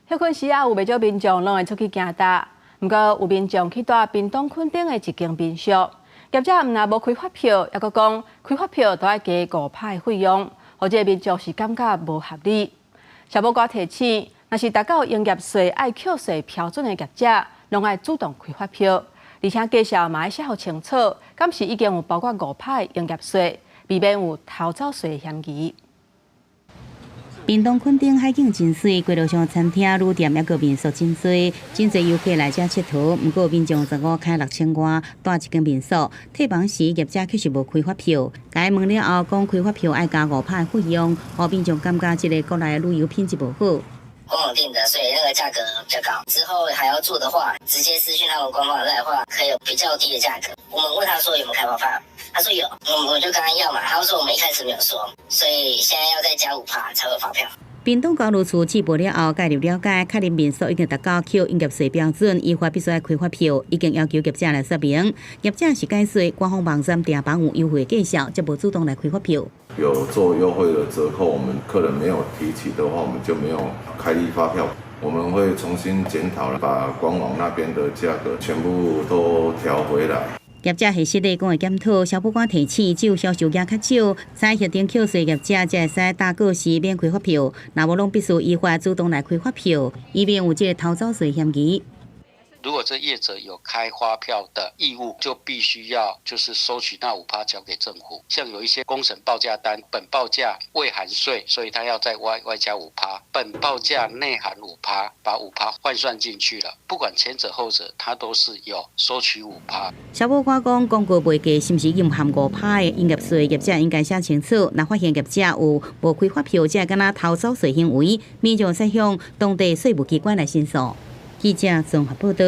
休困时啊，有袂少民众拢会出去行搭，不过有民众去住屏东垦丁的一间民宿，业者毋但无开发票，还佫讲开发票都要加5%的费用，或者民众是感觉无合理。消保局提醒，若是达到营业税爱扣税标准的业者，拢爱主动开发票，而且介绍嘛要写好清楚，敢是已经有包括5%的营业税，避免有逃走税的嫌疑。屏东垦丁海景真水，街道上餐厅、旅店也个民宿真多，真侪游客来遮佚佗。不过民众15开6000外，住一间民宿，退房时业者确实无开发票。该问了后，讲开发票爱加5%的费用，互民众感觉这个国内旅游品质无好。官网订的，所以那个价格比较高。之后还要做的话，直接私讯他们官方来的话，可以有比较低的价格。我们问他说有没有开发票，他说有，我就跟他要嘛。他说我们一开始没有说，所以现在要再加5%才会发票。屏东公路处接报了后，介入了解，确认民宿已经达到扣营业税标准，依法必须要开发票，已经要求业者来说明。业者是解说，官方网站订房有优惠介绍，则无主动来开发票。有做优惠的折扣，我们客人没有提起的话，我们就没有开立发票。我们会重新检讨，把官网那边的价格全部都调回来。业者系实地讲会检讨，消保官提醒，只有销售额较少，才协定扣税业者才会使打告示免开发票，若无拢必须依法主动来开发票，以免有这个逃走税嫌疑。如果这业者有开发票的义务，就必须要收取那5%交给政府。像有一些工程报价单，本报价未含税，所以他要再外加5%，本报价内含5%，把5%换算进去了。不管前者后者，他都是有收取5%。消保官讲，广告卖价是不是蕴含5%的营业税？业者应该写清楚。若发现业者有无开发票，才敢若逃走税行为，民众使向当地税务机关来申诉。记者综合报道。